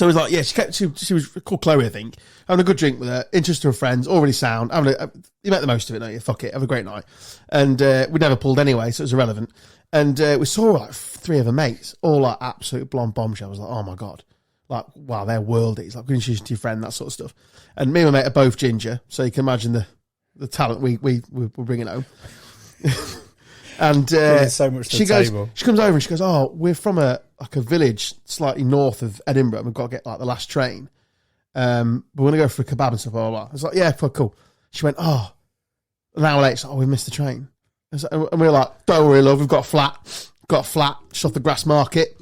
it was like, yeah, she was called Chloe, I think, having a good drink with her, interested to her friends, already sound, you make the most of it, don't you? Fuck it, have a great night. And we never pulled anyway, so it was irrelevant. And we saw like three of her mates, all like absolute blonde bombshells. I was like, oh my God. like, wow, they're worldies. Like, introduce to your friend, that sort of stuff. And me and my mate are both ginger, so you can imagine the talent we're bringing home. And so much to she the table. She comes over and she goes, "Oh, we're from a village slightly north of Edinburgh. We've got to get like the last train. But we're gonna go for a kebab and stuff." Blah, blah, blah. I was like, "Yeah, cool." She went, "Oh," an hour later, she's like, "Oh, we missed the train." And we were like, "Don't worry, love. We've got a flat. Just off the grass market.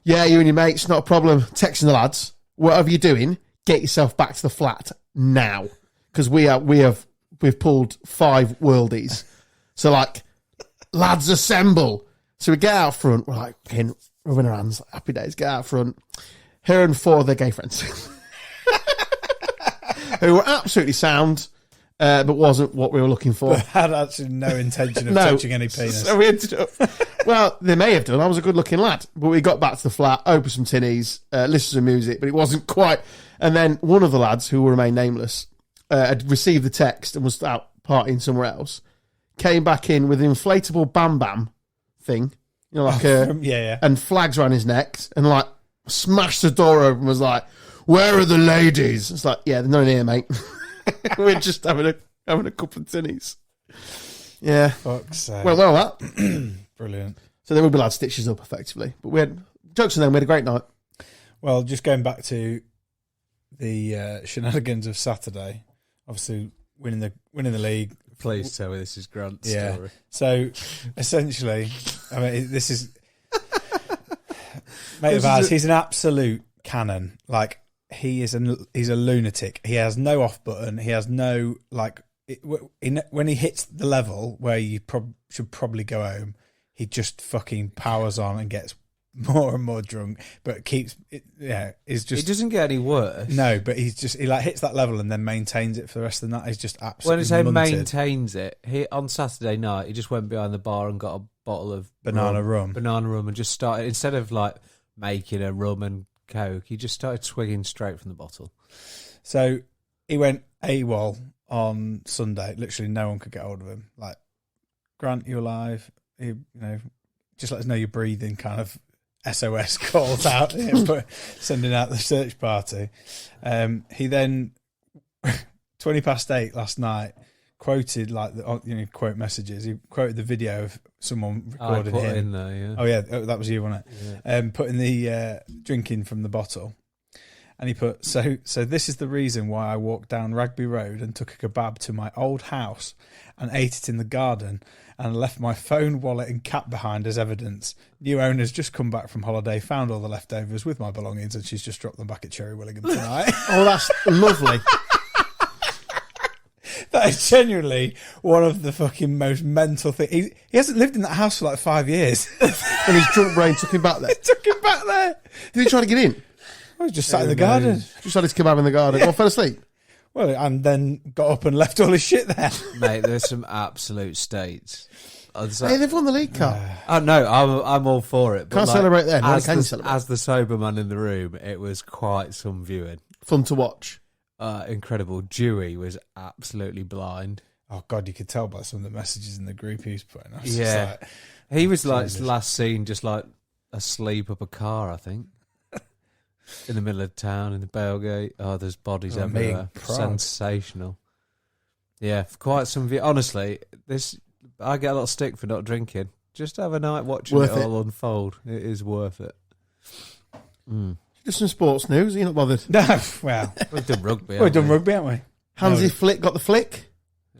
Yeah, you and your mates, not a problem." Texting the lads, "Whatever you're doing, get yourself back to the flat now, because we've pulled 5 worldies. So like, lads, assemble." So we get out front. We're like, rubbing our hands, like, happy days. Get out front. Her and 4 of their gay friends, who were absolutely sound, but wasn't what we were looking for. Had actually no intention of touching any penis. So we ended up. Well, they may have done. I was a good-looking lad, but we got back to the flat, opened some tinnies, listened to some music, but it wasn't quite. And then one of the lads, who will remain nameless, had received the text and was out partying somewhere else. Came back in with an inflatable Bam Bam thing, you know, like and flags around his neck, and like smashed the door open. And was like, "Where are the ladies?" It's like, "Yeah, they're not in here, mate. We're just having a couple of tinnies." Yeah, Fuck's sake. well, that Brilliant. So then we'll be allowed to stitch us up effectively. But we had jokes on them. We had a great night. Well, just going back to the shenanigans of Saturday, obviously winning the league. Please tell me this is Grant's story. So essentially, I mean, this is mate of ours. He's an absolute cannon. Like he's a lunatic. He has no off button. He has no when he hits the level where you should probably go home, he just fucking powers on and gets more and more drunk, but keeps it. Yeah, is just. It doesn't get any worse. No, but he hits that level and then maintains it for the rest of the night. He's just absolutely. When I say munted. maintains it, on Saturday night he just went behind the bar and got a bottle of banana rum, and just started, instead of like making a rum and coke, he just started swigging straight from the bottle. So he went AWOL on Sunday. Literally, no one could get hold of him. Like, Grant, you alive? Just let us know you're breathing. Kind of SOS calls out to him, but sending out the search party. He then 8:20 last night quoted quote messages. He quoted the video of someone recording him. In there, yeah. Oh yeah, that was you, wasn't it? Yeah. Putting the drinking from the bottle. And he put, so this is the reason why I walked down Rugby Road and took a kebab to my old house and ate it in the garden and left my phone, wallet and cat behind as evidence. New owner's just come back from holiday, found all the leftovers with my belongings, and she's just dropped them back at Cherry Willingham tonight. Oh, that's lovely. That is genuinely one of the fucking most mental things. He hasn't lived in that house for like 5 years. And his drunk brain took him back there. Took him back there. Did he try to get in? I was just sat in the garden. Just had his kebab in the garden. Yeah. Well, fell asleep. Well, and then got up and left all his shit there. Mate, there's some absolute states. Hey, they've won the League Cup. Oh no, I'm all for it. But Can't celebrate then. Can you celebrate? As the sober man in the room, it was quite some viewing. Fun to watch. Incredible. Dewey was absolutely blind. Oh God, you could tell by some of the messages in the group he was putting. Yeah, he was like last seen just like asleep up a car, I think. In the middle of town, in the Belguique. Oh, there's bodies everywhere. Sensational. Yeah, quite some view. Honestly, I get a lot of stick for not drinking. Just have a night watching it all unfold. It is worth it. Just some sports news. You're not bothered. No, well, we've done rugby. We've done rugby, haven't we? Hansi Flick got the flick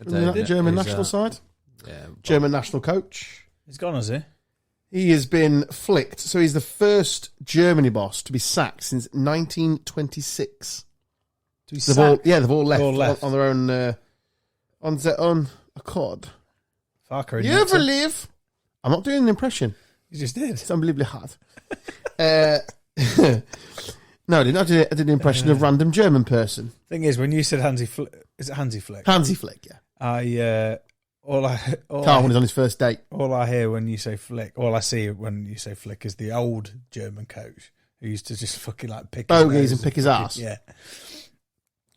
from the German national side. Yeah, German national coach. He's gone, has he? He has been flicked. So he's the first Germany boss to be sacked since 1926. They've all left on their own on their own accord. Fucker, you ever live? I'm not doing an impression. You just did. It's unbelievably hard. No, I didn't. I did an impression of random German person. Thing is, when you said Hansi Flick, is it Hansi Flick? Hansi Flick, yeah. Carl was on his first date. All I hear when you say Flick, all I see when you say Flick is the old German coach who used to just fucking like pick bogeys and pick his ass. Yeah.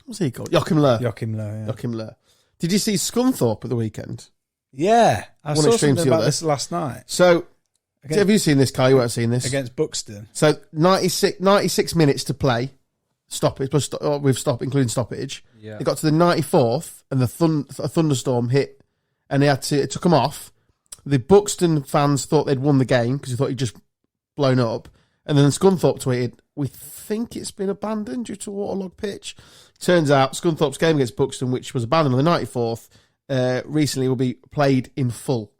What's he called? Joachim Löw. Joachim Löw. Did you see Scunthorpe at the weekend? Yeah, I saw something about this last night. So Have you seen this, Carl? You won't have seen this. Against Buxton. So 96 minutes to play, stoppage, plus including stoppage. Yeah. They got to the 94th, and a thunderstorm hit, and it took them off. The Buxton fans thought they'd won the game because they thought he'd just blown up. And then Scunthorpe tweeted, "We think it's been abandoned due to a waterlogged pitch." Turns out Scunthorpe's game against Buxton, which was abandoned on the 94th, recently will be played in full.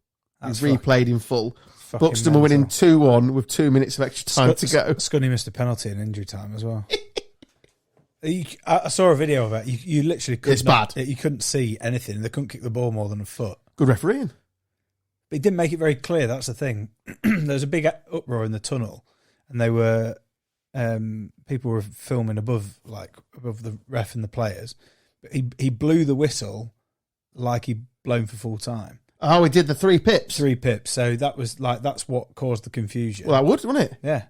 It's replayed in full. Buxton were winning 2-1 with 2 minutes of extra time to go. Scunny missed a penalty in injury time as well. I saw a video of it. You literally couldn't. It's bad. You couldn't see anything. They couldn't kick the ball more than a foot. Good refereeing. But he didn't make it very clear. That's the thing. There was a big uproar in the tunnel, and they were people were filming above the ref and the players. But he blew the whistle like he'd blown for full time. Oh, he did the 3 pips. 3 pips. So that's what caused the confusion. Well, that would, wouldn't it? Yeah. And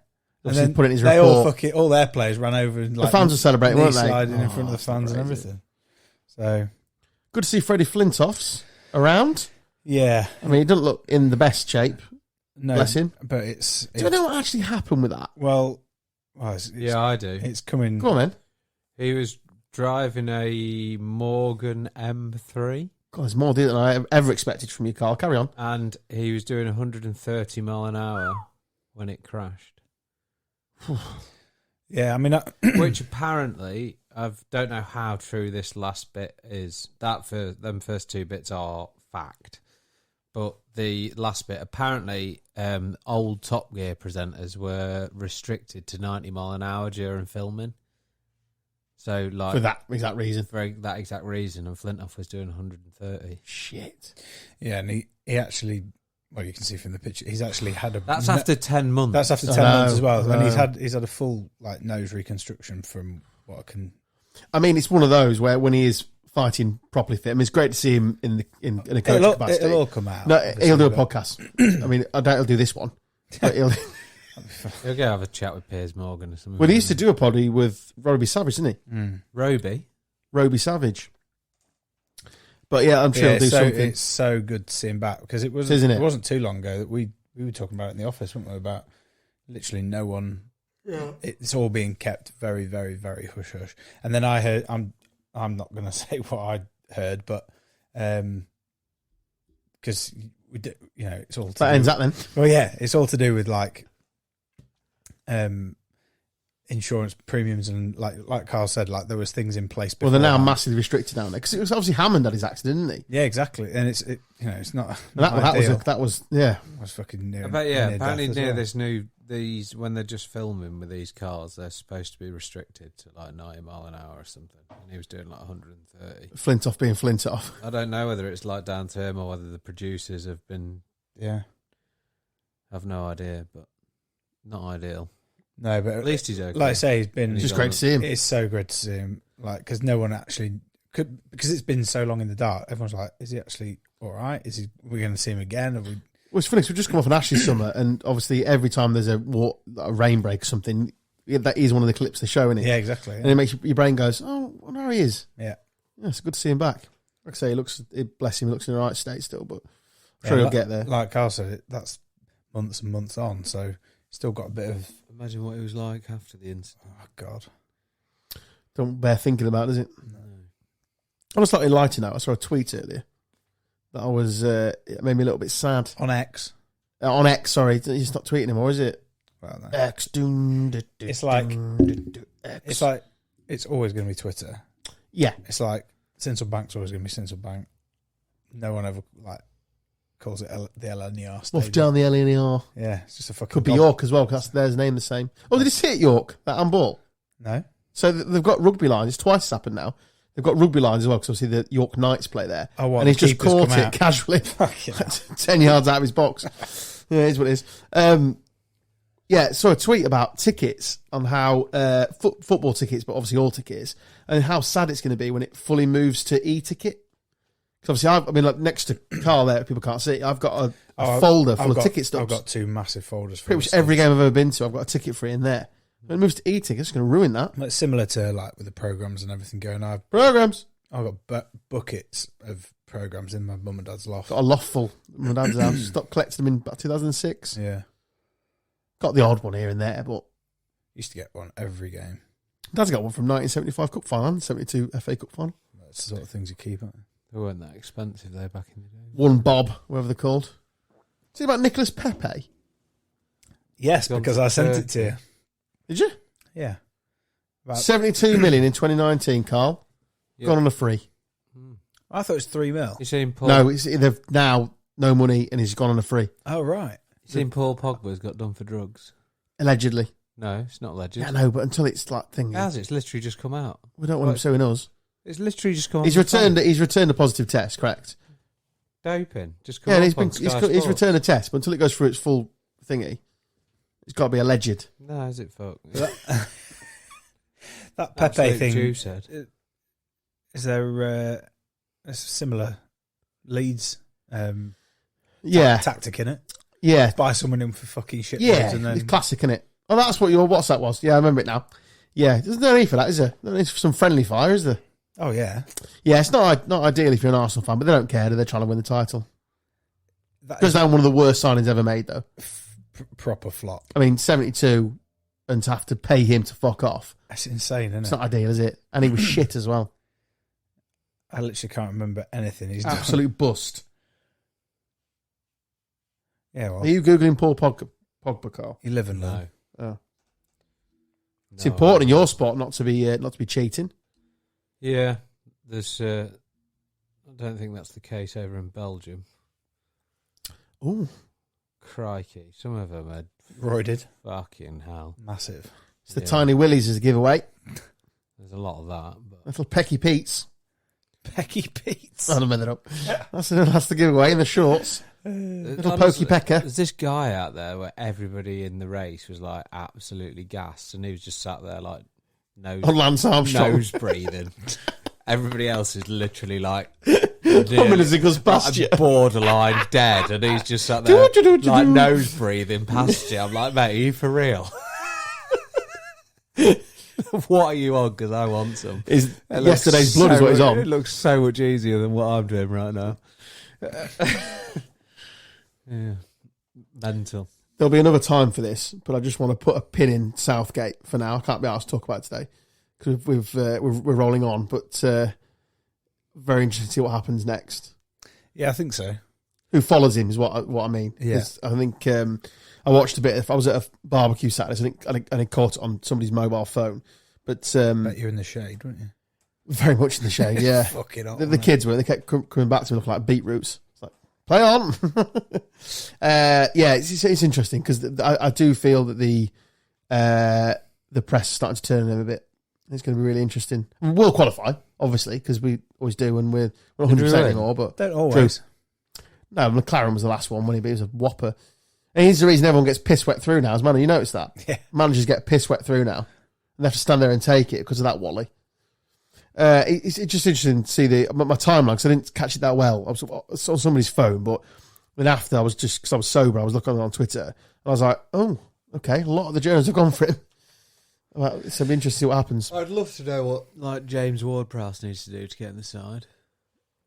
Obviously then put it in his they report. all their players ran over and The fans were celebrating, weren't they? sliding in front of the that's fans and crazy. everything. So Good to see Freddie Flintoffs around. yeah, I mean, he doesn't look in the best shape. no, Bless him. But it's Do you know what actually happened with that? Yeah, I do. it's coming. Go on, man. He was driving a Morgan M3, God, there's more than I ever expected from you, Carl. Carry on. and he was doing 130 mile an hour when it crashed. Yeah, I mean, Which apparently, I don't know how true this last bit is. Them first 2 bits are fact. But the last bit, apparently, old Top Gear presenters were restricted to 90 mile an hour during filming. So, like, For that exact reason. for that exact reason, and Flintoff was doing 130. Shit. yeah, and he actually, well, you can see from the picture, he's actually had a. That's after 10 months. That's after 10 months as well, and he's had a full nose reconstruction from what I can. I mean, it's one of those where when he is fighting properly fit, I mean, it's great to see him in a coach capacity. It'll all come out. No, he'll do a podcast. I mean, I doubt he'll do this one. But he'll He'll go have a chat with Piers Morgan or something. well, he used to do a poddy with Roby Savage, didn't he? Roby. Roby Savage. But yeah, I'm sure he'll do something. It's so good to see him back because it Isn't it? It wasn't too long ago that we were talking about it in the office, weren't we? About literally no one. Yeah. It's all being kept very, very, very hush hush. And then I heard. I'm not going to say what I heard, but because we did, it's all. That ends that then. Well, yeah, it's all to do with insurance premiums and like Carl said, there was things in place. Well, they're now beforehand. massively restricted down there because it was obviously Hammond had his accident, didn't he? Yeah, exactly, and it's not. And that was yeah. was fucking near. I bet, yeah. near Apparently, death as near well. these when they're just filming with these cars, they're supposed to be restricted to 90 mile an hour or something. And he was doing 130. Flintoff being Flintoff. I don't know whether it's down to him or whether the producers have been. Yeah, I've no idea, but not ideal. no, but At least he's okay. like I say, he's been He's Just great to see him. It's so great to see him, because no one actually could, because it's been so long in the dark. Everyone's like, is he actually all right? We're going to see him again? Are we? Well, it's funny 'cause we've just come off an Ashes summer, and obviously every time there's a rain break or something, that is one of the clips they show, isn't it? Yeah, exactly. And it makes your brain goes, oh, I wonder how he is. Yeah. Yeah, it's good to see him back. Like I say, bless him, he looks in the right state still, but I'm sure he'll get there. Like Carl said, that's months and months on, so still got a bit of. Imagine what it was like after the incident. Oh God. Don't bear thinking about, does it? No. On a slightly lighter note, I saw a tweet earlier that I was it made me a little bit sad. On X. On X, sorry, he's not tweeting anymore, is it? Well, no. X. It's like- X. It's like it's always going to be Twitter. Yeah, It's like Central Bank's always going to be Central Bank. No one ever calls it the LNER off stadium. down the LNER. Yeah, it's just a fucking. Could be York as well, because there's name the same. Oh, did you see it, York? That handball. No. So they've got rugby lines. It's twice happened now. They've got rugby lines as well, because obviously the York Knights play there. Oh, what? And he's the just keeper's caught come it out? casually, Fucking hell. 10 yards out of his box. Yeah, it is what it is. Yeah, saw a tweet about tickets on how football tickets, but obviously all tickets, and how sad it's going to be when it fully moves to e-ticket. Because obviously, next to Carl there, people can't see. I've got a folder full of ticket stubs. I've got 2 massive folders. Pretty much every game I've ever been to, I've got a ticket for it in there. When it moves to e-ticket, it's going to ruin that. It's similar to with the programs and everything going. I've Programs. got buckets of programs in my mum and dad's loft. Got a loft full. My dad's house. Stopped collecting them in about 2006. Yeah. Got the odd one here and there, but Used to get one every game. Dad's got one from 1975 Cup final, 72 FA Cup final. That's the sort of things you keep, aren't They weren't that expensive though back in the day. One Bob, whatever they're called. See about Nicholas Pepe? Yes, because I sent it to you. Did you? Yeah. About, 72 million in 2019, Carl. Yeah. Gone on a free. I thought it was 3 mil. You seen Paul? No, it's they've now no money and he's gone on a free. Oh, right. You seen Paul Pogba's got done for drugs? Allegedly. No, it's not alleged. Yeah, no, but until it's like thing. It's literally just come out. We don't want him suing us. It's literally just come out. He's returned a positive test, correct? Doping. Just come Yeah, and up he's returned a test, but until it goes through its full thingy, it's got to be alleged. No, is it fuck? That Pepe Absolute thing. Jew said. Is there a similar Leeds Yeah, tactic in it? yeah, Buy someone in for fucking shit. yeah. And then, It's classic, isn't it? Oh, that's what your WhatsApp was. Yeah, I remember it now. Yeah, there's no need for that, is there? No need for some friendly fire, is there? oh, yeah. Yeah, it's not ideal if you're an Arsenal fan, but they don't care. They're trying to win the title. That Goes is down one of the worst signings ever made, though. proper flop. I mean, 72 and to have to pay him to fuck off. That's insane, isn't It's it? not ideal, is it? And he was shit as well. I literally can't remember anything he's done. Absolute bust. Yeah, well, Are you Googling Paul Pogba, Carl? you live and learn. No. Oh. It's important in your sport not to be cheating. Yeah, there's. I don't think that's the case over in Belgium. Oh, Crikey, some of them are Roided. fucking hell. Massive. it's the Yeah. Tiny Willies as a giveaway. There's a lot of that. But Little Pecky Pete's. Pecky Pete's. I don't made that up. That's the giveaway in the shorts. Little Pokey Pecker. There's this guy out there where everybody in the race was like absolutely gassed, and he was just sat there like On Lance Armstrong. nose breathing. Everybody else is literally like Humming as he goes past you. borderline dead, and he's just sat there like nose breathing past you. I'm like, mate, are you for real? What are you on? Because I want some. Yesterday's blood is what he's on. It looks so much easier than what I'm doing right now. Yeah, mental. There'll be another time for this, but I just want to put a pin in Southgate for now. I can't be asked to talk about it today because we're rolling on, but very interesting to see what happens next. Yeah, I think so. Who follows him is what I mean. Yeah. 'Cause I think I watched a bit. I was at a barbecue Saturday, and I caught it on somebody's mobile phone. But Bet you're in the shade, weren't you? very much in the shade, yeah. Fucking hot. The kids were. They kept coming back to me looking like beetroots. It's like, play on. Yeah, it's interesting because I do feel that the press is starting to turn on him a bit. It's going to be really interesting. We'll qualify, obviously, because we always do when we're not 100% anymore. But Don't always. no, McLaren was the last one, wasn't he? But he was a whopper. And he's the reason everyone gets piss wet through now, as man. You noticed that? Yeah. Managers get piss wet through now. And they have to stand there and take it because of that Wally. It's just interesting to see my timeline because I didn't catch it that well. I was on somebody's phone, but then after I was just, because I was sober, I was looking on Twitter and I was like, oh, okay, a lot of the journalists have gone for him. So it'll be interesting to see what happens. I'd love to know what like James Ward-Prowse needs to do to get in the side.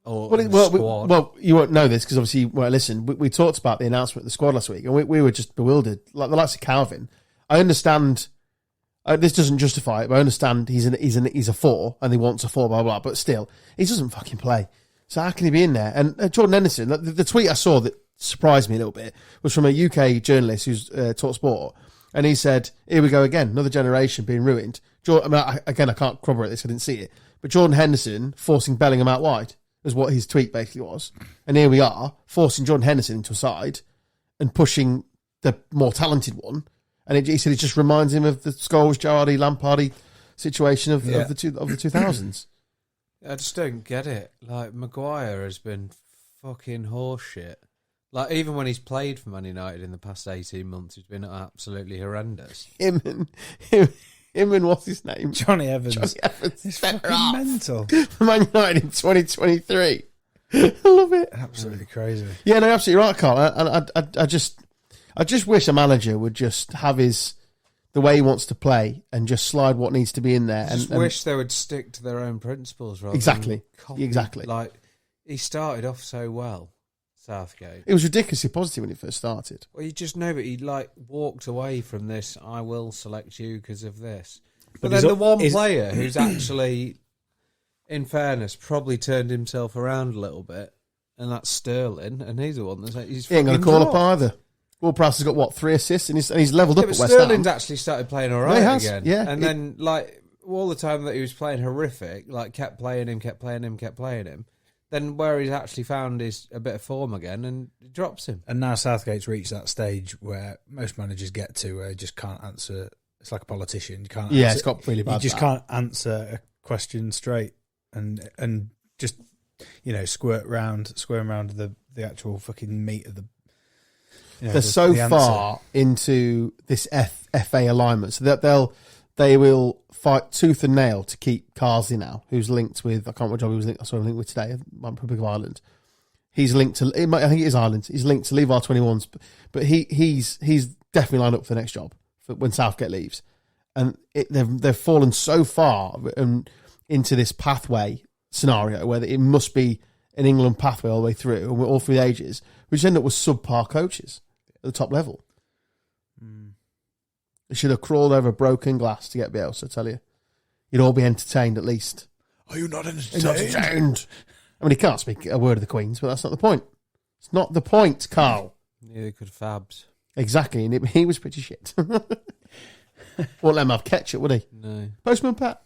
Or Well, squad. you won't know this because obviously you won't listen. We talked about the announcement of the squad last week and we were just bewildered. Like the likes of Calvin, I understand. This doesn't justify it, but I understand he's a 4 and he wants a 4, blah, blah, but still, he doesn't fucking play. So how can he be in there? And Jordan Henderson, the tweet I saw that surprised me a little bit was from a UK journalist who's taught sport, and he said, here we go again, another generation being ruined. I can't corroborate this, I didn't see it, but Jordan Henderson forcing Bellingham out wide is what his tweet basically was. And here we are, forcing Jordan Henderson into a side and pushing the more talented one. And he said it just reminds him of the Scholes, Gerrardi, Lampardi situation of the 2000s. I just don't get it. Like Maguire has been fucking horseshit. Like even when he's played for Man United in the past 18 months, he's been absolutely horrendous. Him and what's his name? Johnny Evans. It's fucking mental. Man United in 2023. I love it. Absolutely crazy. Yeah, no, absolutely right, Carl. And I just wish a manager would just have the way he wants to play and just slide what needs to be in there. I just wish they would stick to their own principles rather Exactly. than copy. Exactly. Like he started off so well, Southgate. It was ridiculously positive when it first started. Well, you just know that he like walked away from this. I will select you because of this. But then the one player who's actually, in fairness, probably turned himself around a little bit, and that's Sterling, and he's the one that's he ain't going to call up either. Ward-Prowse has got, what, 3 assists, and he's levelled up at West Ham. Sterling's actually started playing all right again. Yeah, and then, like, all the time that he was playing horrific, like, kept playing him. Then where he's actually found is a bit of form again, and he drops him. And now Southgate's reached that stage where most managers get to, where he just can't answer. It's like a politician. You can't. Yeah, answer, it's got really bad. You just can't answer a question straight, and just squirm around the actual fucking meat of the. They're so far into this FA alignment, so that they will fight tooth and nail to keep Carsley now, who's linked with, I can't remember what job he was linked. I saw him linked with today, Republic of Ireland. He's linked to, I think it is Ireland. He's linked to leave R21s, but he's definitely lined up for the next job for when Southgate leaves, and they've fallen so far into this pathway scenario where it must be an England pathway all the way through, and we're all through the ages, which end up with subpar coaches at the top level. They should have crawled over broken glass to get Bielsa, I tell you. You'd all be entertained at least. Are you not entertained? I mean, he can't speak a word of the Queen's, but that's not the point. It's not the point, Carl. Neither could Fabs. Exactly, and he was pretty shit. Won't let him have ketchup, would he? No. Postman Pat.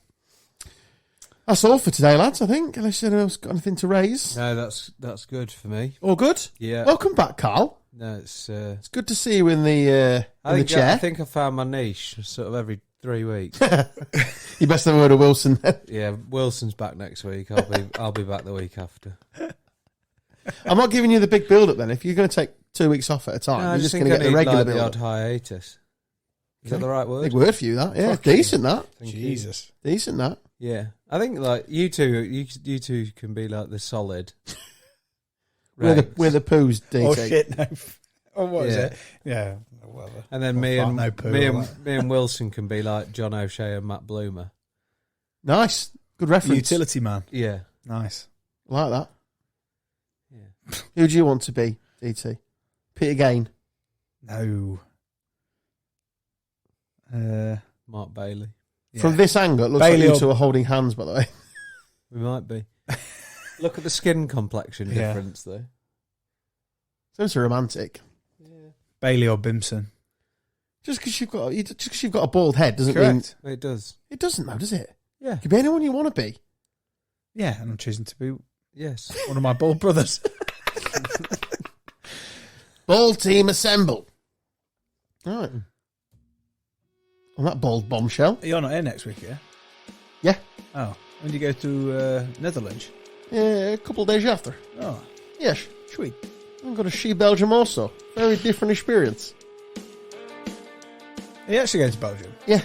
That's all for today, lads, I think. Unless anyone else got anything to raise. No, that's good for me. All good? Yeah. Welcome back, Carl. No, it's good to see you in the chair. I think I found my niche sort of every 3 weeks. You best have a word of Wilson then. Yeah, Wilson's back next week. I'll be back the week after. I'm not giving you the big build up then. If you're going to take 2 weeks off at a time, you're just going to get the regular build. The odd hiatus. Is that the right word? Big word for you, that. Yeah, decent that. Jesus, decent that. Yeah, I think like you two can be like the solid. We're the poos, DT. Oh shit, no. Oh, what is it? Yeah, whatever. And then me and Wilson can be like John O'Shea and Matt Bloomer. Nice, good reference. Utility man. Yeah, nice. I like that. Yeah. Who do you want to be, DT? Peter Gain? No. Mark Bailey. Yeah. From this angle, it looks Bailey like you two are holding hands, by the way. We might be. Look at the skin complexion difference, though. Sounds romantic. Yeah. Bailey or Bimson. Just because you've got a bald head doesn't mean it does. It doesn't, though, does it? Yeah. You can be anyone you want to be. Yeah, and I'm choosing to be one of my bald brothers. Bald team assemble. All right. On that bald bombshell. You're not here next week, yeah? Yeah. Oh. When do you go to Netherlands? Yeah, a couple of days after. Oh. Yes. Sweet. I'm going to see Belgium also. Very different experience. Are you actually going to Belgium? Yeah.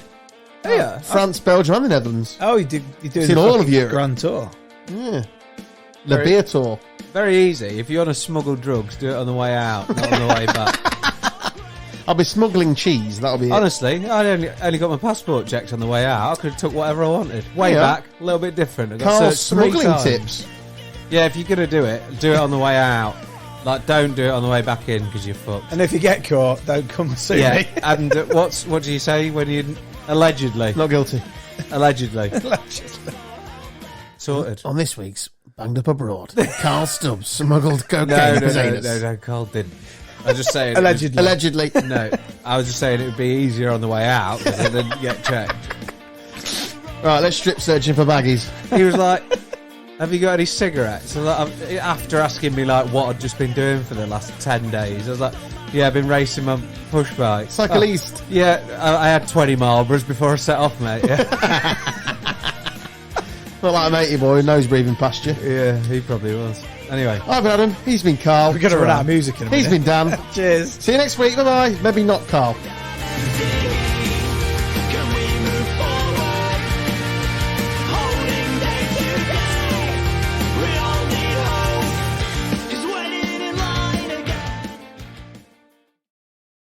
Oh, yeah. France, Belgium and the Netherlands. Oh, you did. You're doing all of Europe. Grand Tour. Yeah. The beer tour. Very easy. If you want to smuggle drugs, do it on the way out, not on the way back. I'll be smuggling cheese. That'll be Honestly, I only got my passport checked on the way out. I could have took whatever I wanted. Way back, a little bit different. I got Carl's searched 3 smuggling times. tips. Yeah, if you're going to do it on the way out. Like, don't do it on the way back in because you're fucked. And if you get caught, don't come and see me. And what do you say when you... Allegedly. Not guilty. Allegedly. Sorted. On this week's Banged Up Abroad, Carl Stubbs smuggled cocaine. No, Carl didn't. I was just saying... Allegedly. No, I was just saying it would be easier on the way out because it didn't get checked. Right, let's strip searching for baggies. He was like... Have you got any cigarettes? So after asking me like what I'd just been doing for the last 10 days, I was like, yeah, I've been racing my push bike. Cycliste. Yeah, I had 20 Marlboros before I set off, mate. Yeah. Not like a matey boy who knows breathing past you. Yeah, he probably was. Anyway. I've been Adam. He's been Carl. We're going to run out of music in a minute. He's been Dan. Cheers. See you next week. Bye-bye. Maybe not Carl.